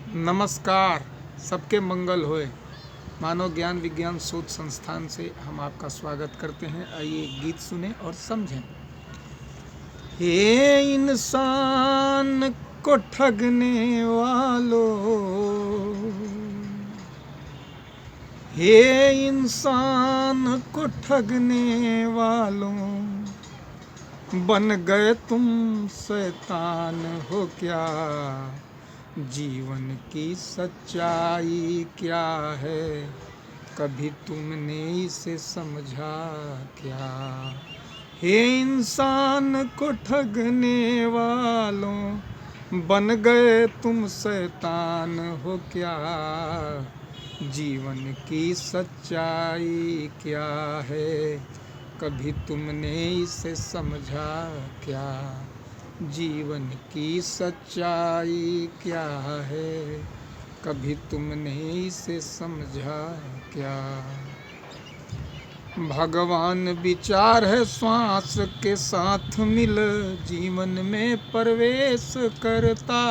नमस्कार। सबके मंगल होए। मानव ज्ञान विज्ञान शोध संस्थान से हम आपका स्वागत करते हैं। आइए एक गीत सुने और समझें। हे इंसान को ठगने वालों, हे इंसान को ठगने वालों, बन गए तुम शैतान हो क्या? जीवन की सच्चाई क्या है, कभी तुमने इसे समझा क्या? हे इंसान को ठगने वालों, बन गए तुम शैतान हो क्या? जीवन की सच्चाई क्या है, कभी तुमने इसे समझा क्या? जीवन की सच्चाई क्या है, कभी तुमने इसे समझा क्या? भगवान विचार है श्वास के साथ मिल जीवन में प्रवेश करता।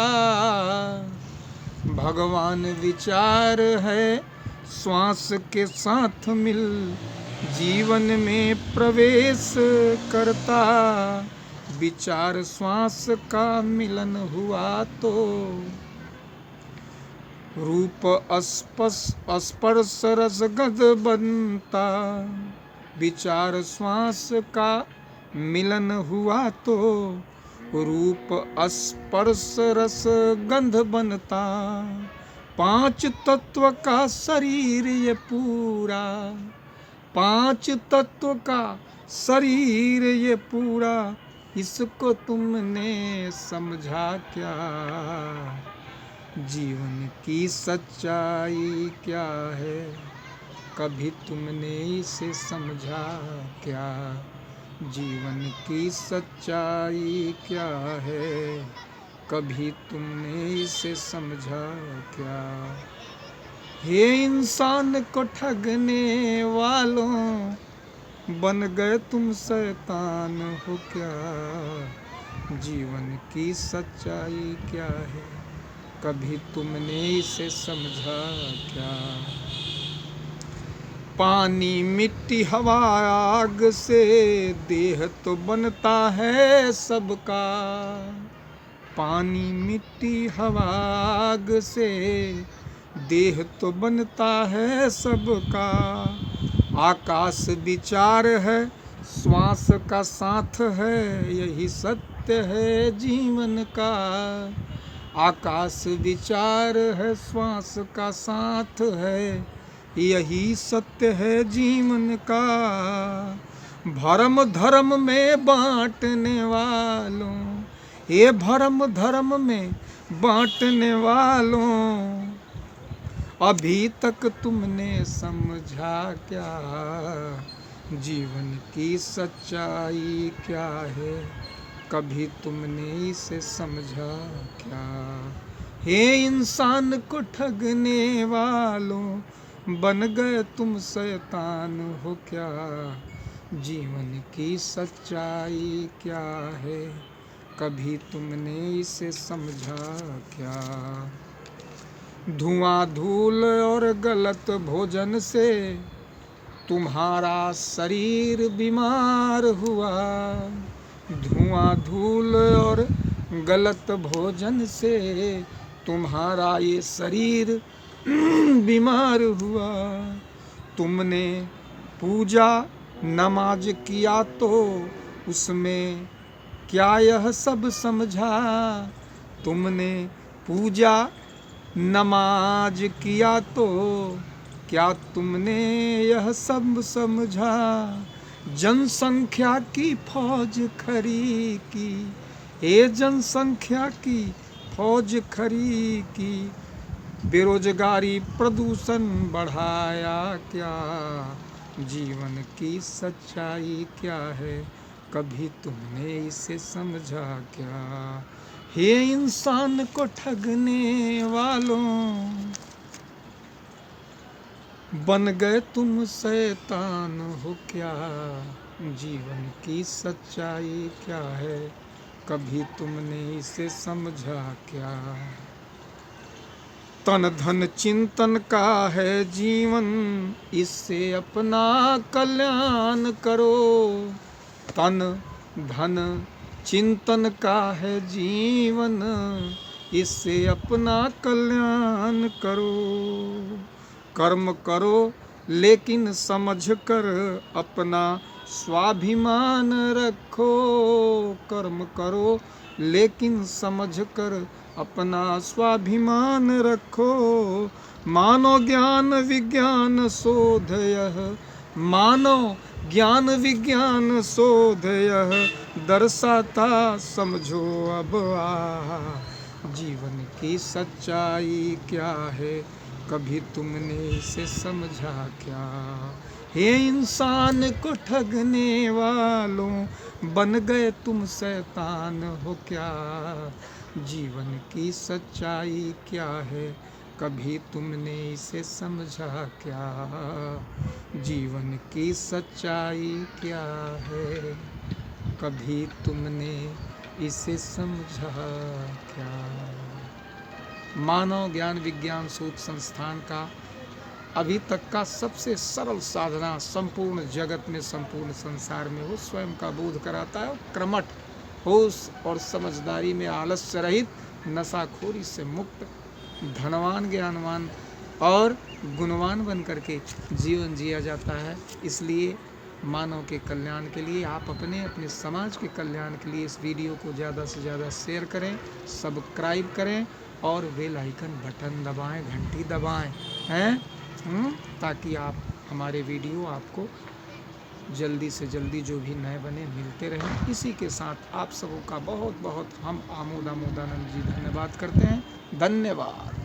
भगवान विचार है श्वास के साथ मिल जीवन में प्रवेश करता। विचार श्वास का मिलन हुआ तो रूप स्पर्श रसगंध बनता। विचार श्वास का मिलन हुआ तो रूप स्पर्श रस गंध बनता। पांच तत्व का शरीर ये पूरा, पांच तत्व का शरीर ये पूरा, इसको तुमने समझा क्या? जीवन की सच्चाई क्या है, कभी तुमने इसे समझा क्या? जीवन की सच्चाई क्या है, कभी तुमने इसे समझा क्या? हे इंसान को ठगने वालों, बन गए तुम शैतान हो क्या? जीवन की सच्चाई क्या है, कभी तुमने इसे समझा क्या? पानी मिट्टी हवा आग से देह तो बनता है सबका। पानी मिट्टी हवा आग से देह तो बनता है सबका। आकाश विचार है श्वास का साथ है, यही सत्य है जीवन का। आकाश विचार है श्वास का साथ है, यही सत्य है जीवन का। भरम धर्म में बांटने वालों, ये भरम धर्म में बांटने वालों, अभी तक तुमने समझा क्या? जीवन की सच्चाई क्या है, कभी तुमने इसे समझा क्या? हे इंसान को ठगने वालों, बन गए तुम शैतान हो क्या? जीवन की सच्चाई क्या है, कभी तुमने इसे समझा क्या? धुआं धूल और गलत भोजन से तुम्हारा शरीर बीमार हुआ। धुआं धूल और गलत भोजन से तुम्हारा ये शरीर बीमार हुआ। तुमने पूजा नमाज किया तो उसमें क्या यह सब समझा? तुमने पूजा नमाज किया तो क्या तुमने यह सब समझा? जनसंख्या की फौज खड़ी की, ये जनसंख्या की फौज खड़ी की, बेरोजगारी प्रदूषण बढ़ाया क्या? जीवन की सच्चाई क्या है, कभी तुमने इसे समझा क्या? हे इंसान को ठगने वालों, बन गए तुम शैतान हो क्या? जीवन की सच्चाई क्या है, कभी तुमने इसे समझा क्या? तन धन चिंतन का है जीवन, इससे अपना कल्याण करो। तन धन चिंतन का है जीवन, इससे अपना कल्याण करो। कर्म करो लेकिन समझ कर अपना स्वाभिमान रखो। कर्म करो लेकिन समझ कर अपना स्वाभिमान रखो। मानो ज्ञान विज्ञान शोध यह, मानो ज्ञान विज्ञान शोध यह दर्शाता समझो अब जीवन की सच्चाई क्या है, कभी तुमने इसे समझा क्या। हे इंसान को ठगने वालों, बन गए तुम शैतान हो क्या। जीवन की सच्चाई क्या है, कभी तुमने इसे समझा क्या। जीवन की सच्चाई क्या है, कभी तुमने इसे समझा क्या। मानव ज्ञान विज्ञान शोध संस्थान का अभी तक का सबसे सरल साधना संपूर्ण जगत में, संपूर्ण संसार में वो स्वयं का बोध कराता है। क्रमठ होश और समझदारी में आलस्य रहित, नशाखोरी से मुक्त, धनवान ज्ञानवान और गुणवान बन करके जीवन जिया जाता है। इसलिए मानव के कल्याण के लिए, आप अपने समाज के कल्याण के लिए इस वीडियो को ज़्यादा से ज़्यादा शेयर करें, सब्सक्राइब करें और बेल आइकन बटन दबाएं, घंटी दबाएं हैं, ताकि आप हमारे वीडियो आपको जल्दी से जल्दी जो भी नए बने मिलते रहें। इसी के साथ आप सबों का बहुत बहुत हम आमोदानंद जी धन्यवाद करते हैं। धन्यवाद।